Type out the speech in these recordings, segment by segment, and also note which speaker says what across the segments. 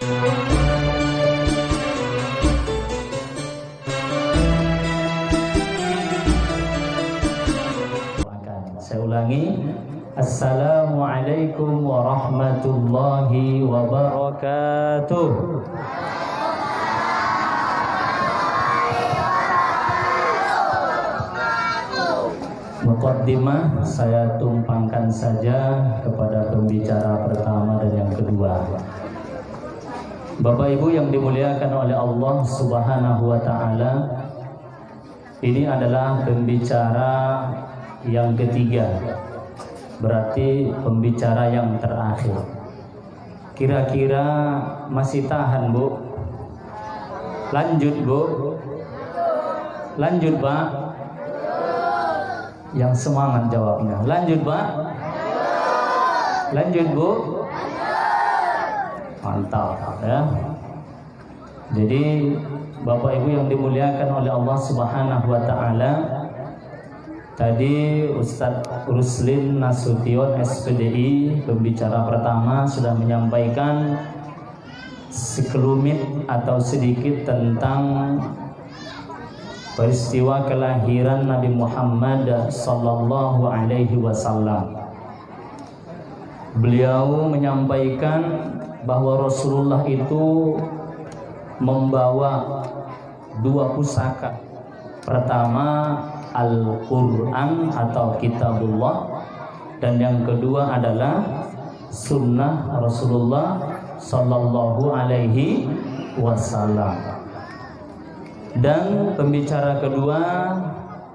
Speaker 1: Saya ulangi. Assalamualaikum warahmatullahi wabarakatuh. Muqaddimah saya tumpangkan saja kepada pembicara pertama dan yang kedua. Bapak Ibu yang dimuliakan oleh Allah Subhanahu wa taala, ini adalah pembicara yang ketiga, berarti pembicara yang terakhir. Kira-kira masih tahan, Bu? Lanjut, Bu? Lanjut, Pak? Yang semangat jawabnya. Lanjut, Pak? Lanjut, Bu? Mantap, ya. Jadi Bapak Ibu yang dimuliakan oleh Allah Subhanahu wa taala, tadi Ustadz Ruslin Nasution SPDI, pembicara pertama, sudah menyampaikan sekelumit atau sedikit tentang peristiwa kelahiran Nabi Muhammad sallallahu alaihi wasallam. Beliau menyampaikan bahwa Rasulullah itu membawa dua pusaka. Pertama Al-Quran atau Kitabullah, dan yang kedua adalah Sunnah Rasulullah Sallallahu Alaihi Wasallam. Dan pembicara kedua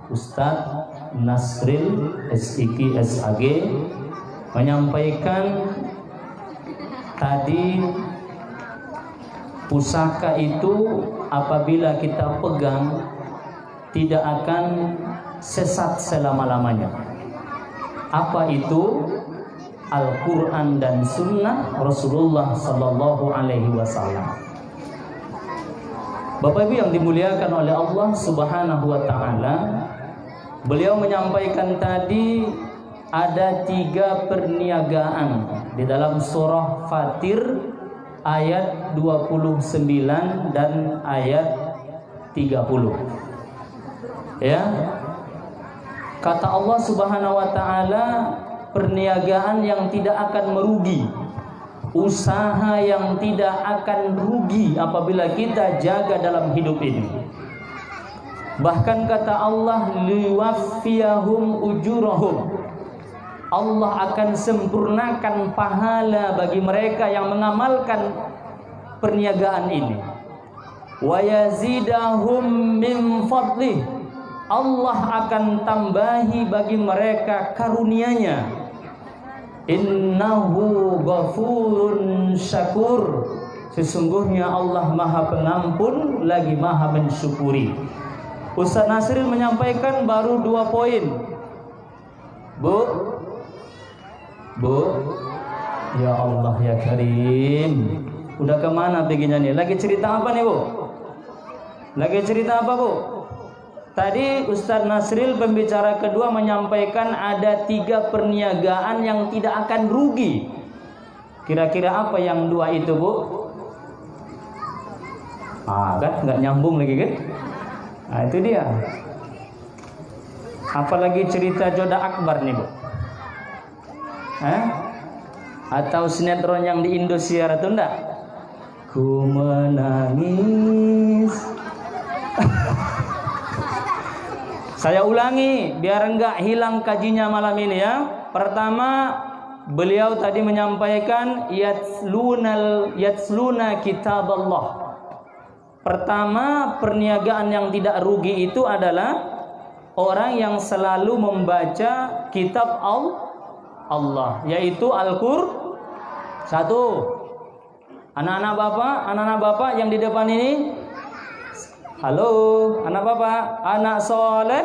Speaker 1: Ustadz Nasril SIK SAG menyampaikan tadi pusaka itu apabila kita pegang tidak akan sesat selama-lamanya. Apa itu? Al-Quran dan Sunnah Rasulullah Sallallahu Alaihi Wasallam. Bapak Ibu yang dimuliakan oleh Allah Subhanahu Wa Taala, beliau menyampaikan tadi ada 3 perniagaan di dalam surah Fatir ayat 29 dan ayat 30. Ya, kata Allah Subhanahu wa taala, perniagaan yang tidak akan merugi, usaha yang tidak akan rugi apabila kita jaga dalam hidup ini. Bahkan kata Allah, liwaffiyahum ujurahum, Allah akan sempurnakan pahala bagi mereka yang mengamalkan perniagaan ini. Wa yazidahum min fadlih, Allah akan tambahi bagi mereka karunia-Nya. Innahu ghafurun syakur, sesungguhnya Allah Maha Pengampun lagi Maha mensyukuri. Ustaz Nasril menyampaikan baru 2 poin. Bu, ya Allah ya Karim, udah kemana perginya nih? Lagi cerita apa nih, Bu? Lagi cerita apa, Bu? Tadi Ustaz Nasril pembicara kedua menyampaikan ada 3 perniagaan yang tidak akan rugi. Kira-kira apa yang 2 itu, Bu? Kan nggak nyambung lagi kan? Nah itu dia. Apalagi cerita Joda Akbar nih, Bu? Atau sinetron yang di Indosiar itu enggak? Ku menangis. Saya ulangi biar enggak hilang kajinya malam ini ya. Pertama, beliau tadi menyampaikan yatsluna kitaballah. Pertama, perniagaan yang tidak rugi itu adalah orang yang selalu membaca kitab Allah, yaitu Al-Qur'an. 1. Anak-anak bapak yang di depan ini. Halo, anak bapak, anak soleh.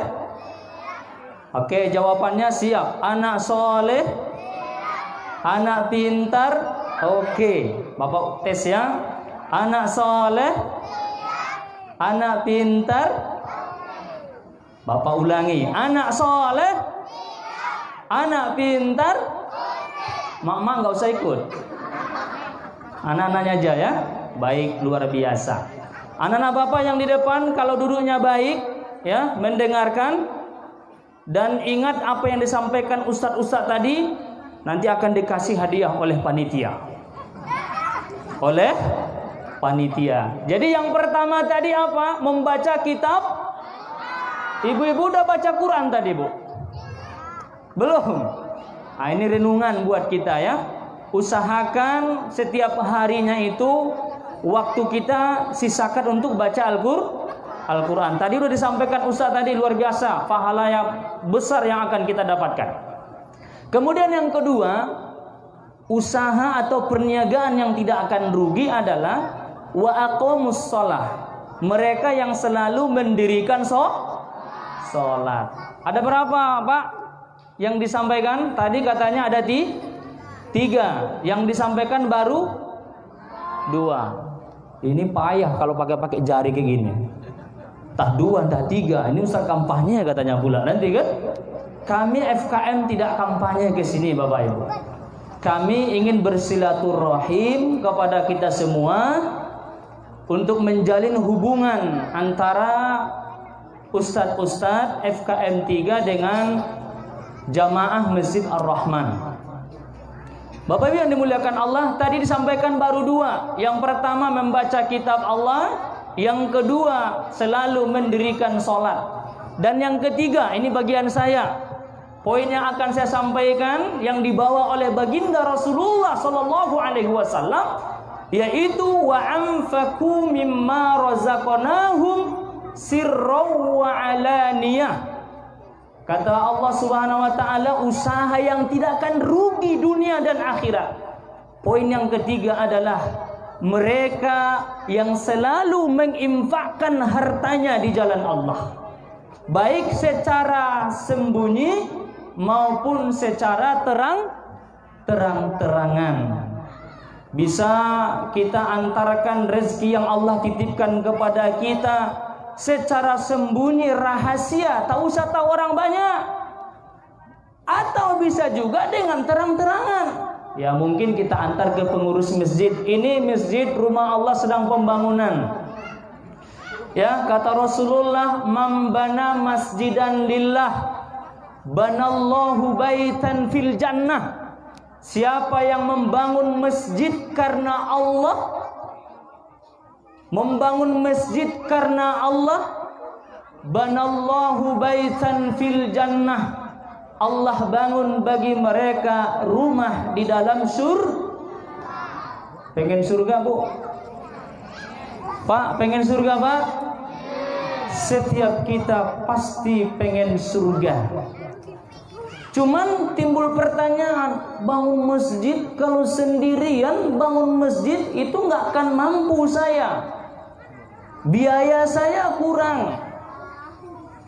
Speaker 1: Oke, jawabannya siap. Anak soleh, anak pintar. Oke, bapak tes ya. Anak soleh, anak pintar. Bapak ulangi. Anak soleh, anak pintar. Mak nggak usah ikut. Anak-anaknya aja ya. Baik, luar biasa. Anak-anak Bapak yang di depan kalau duduknya baik ya, mendengarkan dan ingat apa yang disampaikan ustadz-ustadz tadi, nanti akan dikasih hadiah oleh panitia. Oleh panitia. Jadi yang pertama tadi apa? Membaca kitab. Ibu-ibu udah baca Quran tadi, Bu? Belum? Nah, ini renungan buat kita ya. Usahakan setiap harinya itu waktu kita sisakan untuk baca Al-Quran. Tadi udah disampaikan Ustaz tadi, luar biasa pahala yang besar yang akan kita dapatkan. Kemudian yang kedua, usaha atau perniagaan yang tidak akan rugi adalah wa aqamus shalah. Mereka yang selalu mendirikan sholat. Ada berapa, Pak? Yang disampaikan tadi katanya ada 3. Yang disampaikan baru 2. Ini payah kalau pakai jari kayak gini. Tah 2, tah 3. Ini Ustaz kampanye katanya pula nanti kan. Kami FKM tidak kampanye ke sini Bapak Ibu. Kami ingin bersilaturahim kepada kita semua untuk menjalin hubungan antara ustadz-ustadz FKM 3 dengan jamaah Masjid Ar-Rahman. Bapak Ibu yang dimuliakan Allah, tadi disampaikan baru 2. Yang pertama membaca kitab Allah, yang kedua selalu mendirikan sholat, dan yang ketiga ini bagian saya. Poin yang akan saya sampaikan yang dibawa oleh baginda Rasulullah sallallahu alaihi wasallam, yaitu wa anfaqu mimma razaqnahum sirran wa alaniyah. Kata Allah Subhanahu wa taala, usaha yang tidak akan rugi dunia dan akhirat. Poin yang ketiga adalah mereka yang selalu menginfakkan hartanya di jalan Allah, baik secara sembunyi maupun secara terang-terangan. Bisa kita antarkan rezeki yang Allah titipkan kepada kita secara sembunyi, rahasia, tak usah tahu orang banyak, atau bisa juga dengan terang-terangan. Ya mungkin kita antar ke pengurus masjid, ini masjid rumah Allah sedang pembangunan. Ya, kata Rasulullah, man bana masjidan lillah banallahu baitan fil jannah. Siapa yang membangun masjid karena Allah, membangun masjid karena Allah, banallahu baitan fil jannah. Allah bangun bagi mereka rumah di dalam Pengen surga, Bu? Pak, pengen surga, Pak? Setiap kita pasti pengen surga. Cuman timbul pertanyaan, bangun masjid kalau sendirian, bangun masjid itu nggak akan mampu saya. Biaya saya kurang.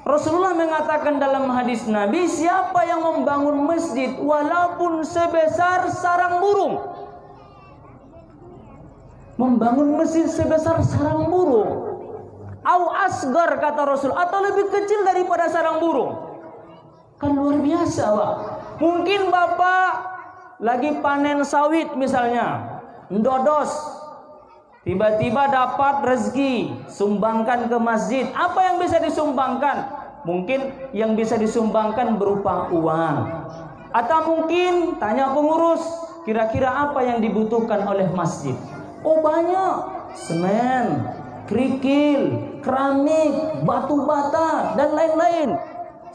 Speaker 1: Rasulullah mengatakan dalam hadis Nabi, siapa yang membangun masjid walaupun sebesar sarang burung, membangun masjid sebesar sarang burung, au asgar kata Rasul, atau lebih kecil daripada sarang burung, kan luar biasa, Pak. Mungkin Bapak lagi panen sawit misalnya, ndodos, tiba-tiba dapat rezeki, sumbangkan ke masjid. Apa yang bisa disumbangkan? Mungkin yang bisa disumbangkan berupa uang. Atau mungkin tanya pengurus, kira-kira apa yang dibutuhkan oleh masjid? Oh banyak, semen, kerikil, keramik, batu bata, dan lain-lain.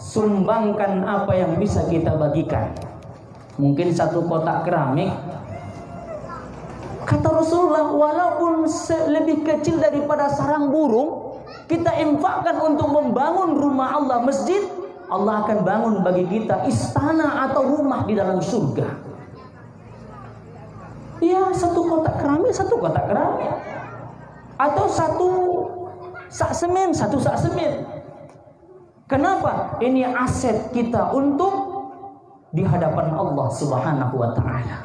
Speaker 1: Sumbangkan apa yang bisa kita bagikan. Mungkin 1 kotak keramik, kata Rasulullah, walaupun lebih kecil daripada sarang burung, kita infakkan untuk membangun rumah Allah, masjid, Allah akan bangun bagi kita istana atau rumah di dalam surga. Ya, 1 kotak keramik, 1 kotak keramik, atau 1 sak semen, 1 sak semen. Kenapa? Ini aset kita untuk di hadapan Allah Subhanahu wa taala.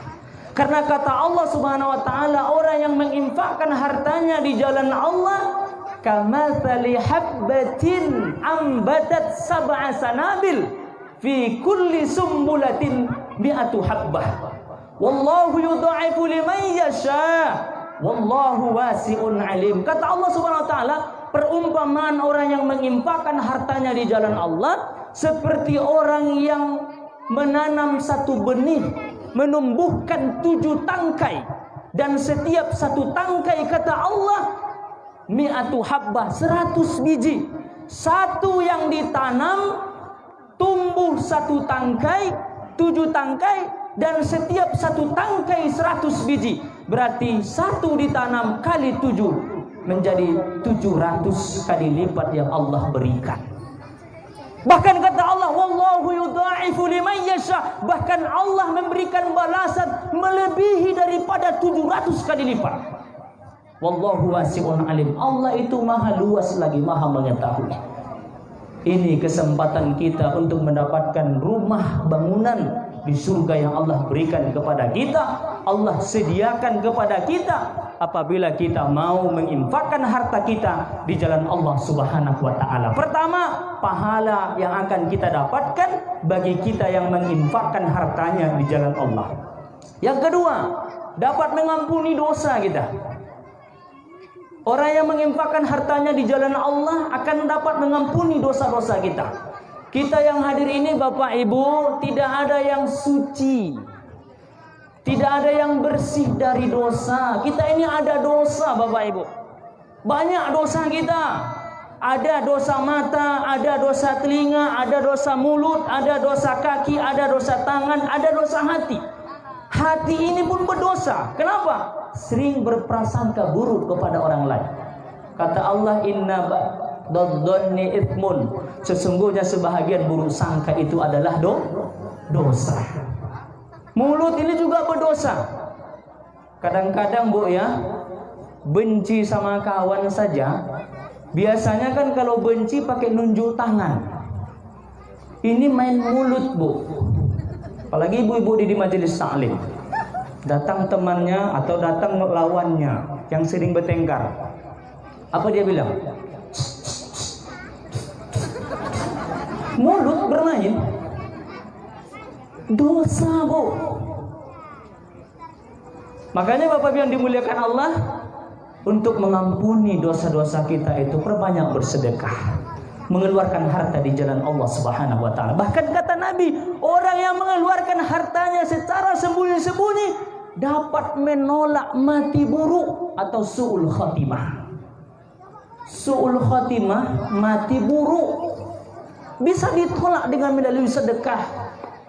Speaker 1: Karena kata Allah Subhanahu wa taala, orang yang menginfakkan hartanya di jalan Allah, kamatsali habbatin ambatat sab'a sanabil fi kulli sumbulatin mi'atu habbah. Wallahu yudha'ifu liman yasha. Wallahu wasi'un alim. Kata Allah Subhanahu wa taala, perumpamaan orang yang menginfakkan hartanya di jalan Allah seperti orang yang menanam satu benih, menumbuhkan 7 tangkai, dan setiap satu tangkai kata Allah mi'atu habbah, 100 biji. Satu yang ditanam tumbuh 1 tangkai, 7 tangkai, dan setiap satu tangkai 100 biji. Berarti 1 ditanam kali 7 menjadi 700 kali lipat yang Allah berikan. Bahkan kata Allah, wallahu yudha'ifu liman yasha. Bahkan Allah memberikan balasan melebihi daripada 700 kali lipat. Wallahu wasi'un alim. Allah itu maha luas lagi maha mengetahui. Ini kesempatan kita untuk mendapatkan rumah bangunan di surga yang Allah berikan kepada kita, Allah sediakan kepada kita apabila kita mau menginfakkan harta kita di jalan Allah Subhanahu wa taala. Pertama, pahala yang akan kita dapatkan bagi kita yang menginfakkan hartanya di jalan Allah. Yang kedua, dapat mengampuni dosa kita. Orang yang menginfakkan hartanya di jalan Allah akan dapat mengampuni dosa-dosa kita. Kita yang hadir ini Bapak Ibu, tidak ada yang suci, tidak ada yang bersih dari dosa. Kita ini ada dosa Bapak Ibu. Banyak dosa kita. Ada dosa mata, ada dosa telinga, ada dosa mulut, ada dosa kaki, ada dosa tangan, ada dosa hati. Hati ini pun berdosa. Kenapa? Sering berprasangka buruk kepada orang lain. Kata Allah, inna ba'dadh-dhanni itsmun. Sesungguhnya sebahagian buruk sangka itu adalah dosa. Mulut ini juga berdosa. Kadang-kadang Bu ya, benci sama kawan saja. Biasanya kan kalau benci pakai nunjuk tangan. Ini main mulut Bu. Apalagi ibu-ibu di majelis taklim. Datang temannya atau datang lawannya yang sering bertengkar. Apa dia bilang? Mulut bermain. Dosa Bu. Makanya Bapak yang dimuliakan Allah, untuk mengampuni dosa-dosa kita itu perbanyak bersedekah, mengeluarkan harta di jalan Allah Subhanahu wa taala. Bahkan kata Nabi, orang yang mengeluarkan hartanya secara sembunyi-sembunyi dapat menolak mati buruk atau su'ul khatimah. Su'ul khatimah, mati buruk, bisa ditolak dengan melalui sedekah,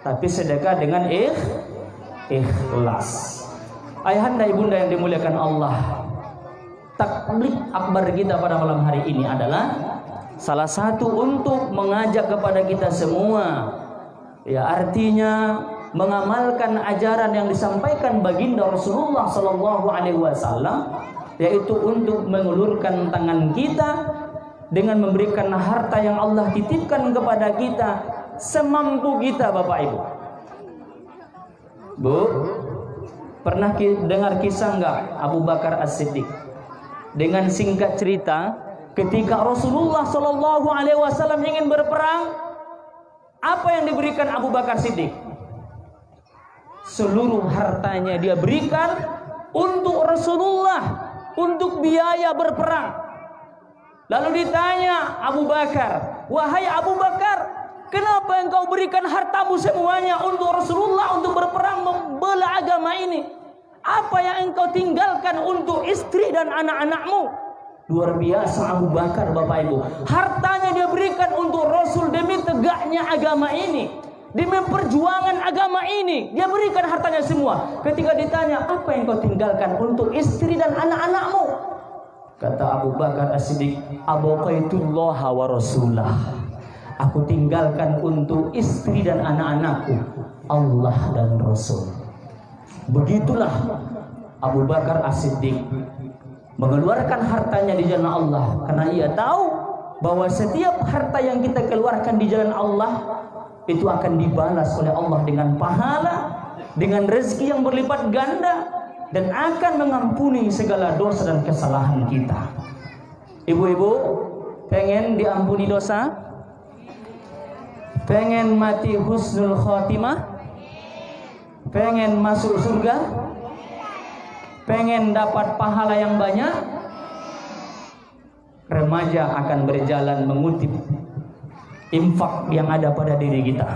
Speaker 1: tapi sedekah dengan ikhlas. Ayahanda ibunda yang dimuliakan Allah, takbir akbar kita pada malam hari ini adalah salah satu untuk mengajak kepada kita semua, ya artinya mengamalkan ajaran yang disampaikan baginda Rasulullah sallallahu alaihi wasallam, yaitu untuk mengulurkan tangan kita dengan memberikan harta yang Allah titipkan kepada kita semampu kita. Bapak Ibu, Bu, pernah dengar kisah enggak Abu Bakar As-Siddiq? Dengan singkat cerita, ketika Rasulullah sallallahu alaihi wasallam ingin berperang, apa yang diberikan Abu Bakar Siddiq? Seluruh hartanya dia berikan untuk Rasulullah, untuk biaya berperang. Lalu ditanya Abu Bakar, wahai Abu Bakar, kenapa engkau berikan hartamu semuanya untuk Rasulullah, untuk berperang membela agama ini? Apa yang engkau tinggalkan untuk istri dan anak-anakmu? Luar biasa Abu Bakar Bapak Ibu. Hartanya dia berikan untuk Rasul demi tegaknya agama ini, demi perjuangan agama ini. Dia berikan hartanya semua. Ketika ditanya, apa yang kau tinggalkan untuk istri dan anak-anakmu? Kata Abu Bakar As-Siddiq, abaqaitullah wa rasulah. Aku tinggalkan untuk istri dan anak-anakku Allah dan Rasul. Begitulah Abu Bakar As-Siddiq mengeluarkan hartanya di jalan Allah, karena ia tahu bahwa setiap harta yang kita keluarkan di jalan Allah itu akan dibalas oleh Allah dengan pahala, dengan rezeki yang berlipat ganda, dan akan mengampuni segala dosa dan kesalahan kita. Ibu-ibu, pengen diampuni dosa? Pengen mati husnul khatimah? Pengen masuk surga? Pengen dapat pahala yang banyak? Remaja akan berjalan mengutip infak yang ada pada diri kita.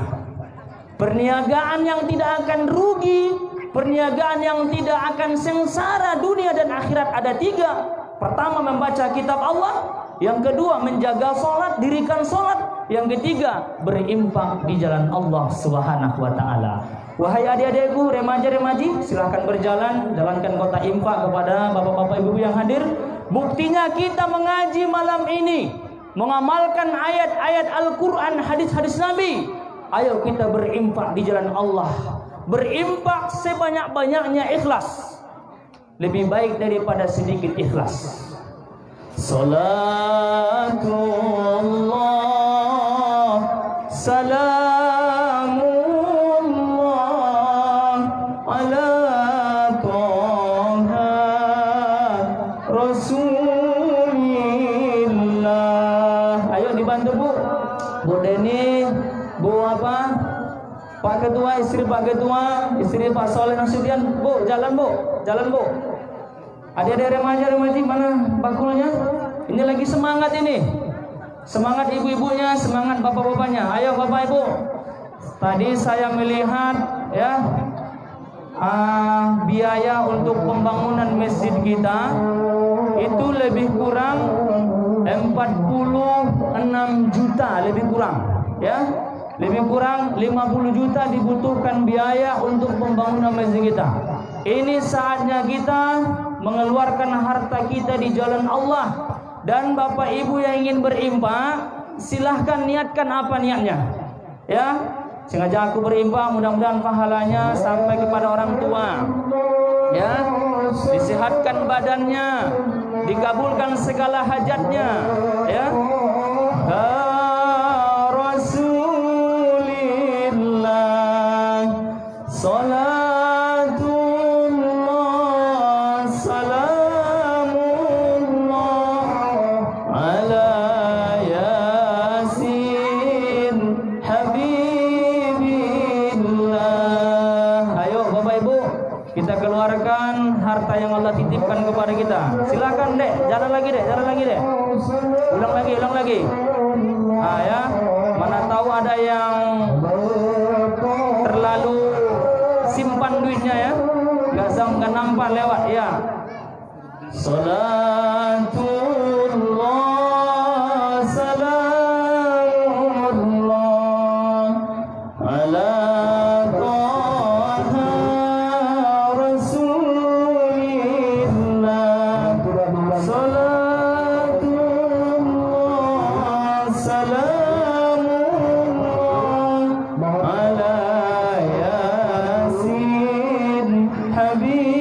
Speaker 1: Perniagaan yang tidak akan rugi, perniagaan yang tidak akan sengsara dunia dan akhirat ada 3. Pertama, membaca kitab Allah. Yang kedua, menjaga sholat, dirikan sholat. Yang ketiga, berimpak di jalan Allah Subhanahu wa ta'ala. Wahai adik-adikku, remaja-remaji, silahkan berjalan, jalankan kota infak kepada bapak-bapak ibu yang hadir. Buktinya kita mengaji malam ini, mengamalkan ayat-ayat Al-Quran, hadis-hadis Nabi. Ayo kita berimpak di jalan Allah. Berimpak sebanyak-banyaknya ikhlas. Lebih baik daripada sedikit ikhlas. Salatullah, salamullah ala Toha Rasulillah. Ayo dibantu Bu. Bu Deni, Bu apa? Pak Ketua, istri Pak Ketua, istri Pak Soleh Nasudian. Bu, jalan Bu, jalan Bu. Adik-adik remaja-remaji mana bakulnya? Ini lagi semangat ini. Semangat ibu-ibunya, semangat bapak-bapaknya. Ayo Bapak Ibu. Tadi saya melihat ya biaya untuk pembangunan masjid kita itu lebih kurang 46 juta, lebih kurang ya. Lebih kurang 50 juta dibutuhkan biaya untuk pembangunan masjid kita. Ini saatnya kita mengeluarkan harta kita di jalan Allah. Dan Bapak Ibu yang ingin berimpak, silahkan niatkan apa niatnya ya. Sengaja aku berimpak, mudah-mudahan pahalanya sampai kepada orang tua ya, disehatkan badannya, dikabulkan segala hajatnya ya. Rasulillah salatullah salamullah ala yasin habibillah. Ayo Bapak Ibu, kita keluarkan harta yang Allah titipkan kepada kita. Silakan Dek, jalan lagi Dek, jalan lagi Dek. Ulang lagi, ulang lagi. Ya, mana tahu ada yang terlalu simpan duitnya ya, nggak nampak lewat ya. Salatullah salamullah ala Toha Rasulillah. Salatullah salamullah ala yasin habibillah.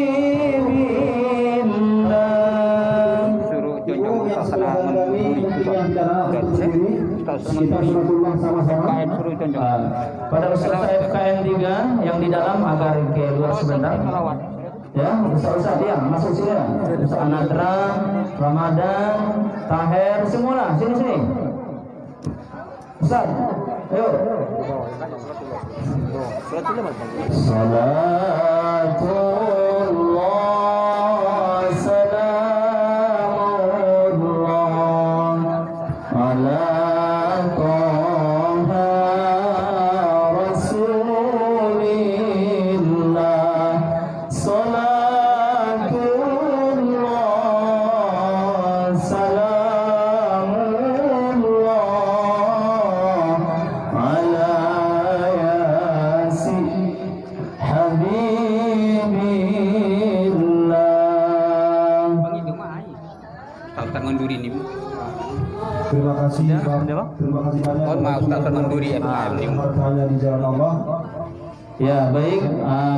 Speaker 2: Suruh jonjong suasana menduri FKM suruh jonjong.
Speaker 1: Pada peserta FKM 3 yang di dalam agar keluar sebentar. Ya, Ustaz ya, masuk sini lah. Ustaz Anadra, Ramadan, Taher, semua sini. Ustaz, ayo. Salatullah salamullah ala Toha Rasulillah. Salatullah salamullah ala yasin habibillah.
Speaker 2: Ustaz Manduri ini Bu.
Speaker 3: Terima kasih Pak. Terima kasih banyak.
Speaker 2: Mohon maaf Ustaz Manduri FKM ini.
Speaker 3: Hartanya di jalan Allah.
Speaker 1: Ya baik,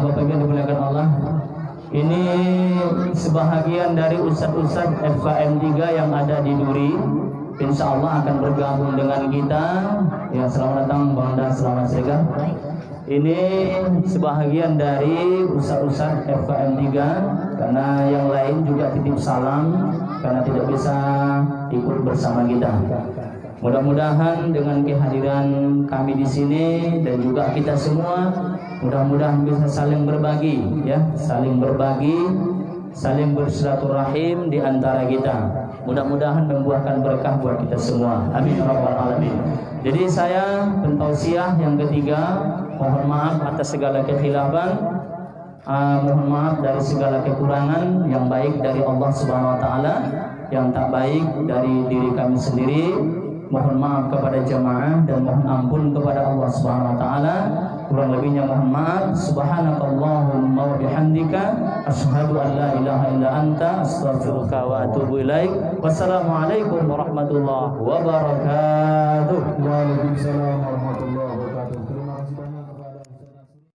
Speaker 1: Bapak Ibu yang dimuliakan Allah. Ini sebahagian dari ustadz-ustadz FKM 3 yang ada di Duri. Insya Allah akan bergabung dengan kita. Ya, selamat datang Bang Da, selamat segar. Ini sebahagian dari ustadz-ustadz FKM 3, karena yang lain juga titip salam karena tidak bisa ikut bersama kita. Mudah-mudahan dengan kehadiran kami di sini dan juga kita semua, mudah-mudahan bisa saling berbagi, ya, saling berbagi, saling bersilaturahim di antara kita. Mudah-mudahan membuahkan berkah buat kita semua. Amin ya rabbal alamin. Jadi saya pentausiah yang ketiga, mohon maaf atas segala kekhilafan, mohon maaf dari segala kekurangan, yang baik dari Allah Subhanahu wa taala, yang tak baik dari diri kami sendiri. Mohon maaf kepada jamaah dan mohon ampun kepada Allah Subhanahu wa taala. Kurang lebihnya mohon maaf. Subhanakallahumma wa bihamdika asyhadu an la ilaha illa anta astaghfiruka wa atubu ilaik. Wassalamualaikum warahmatullahi wabarakatuh.
Speaker 3: Waalaikumsalam warahmatullahi wabarakatuh.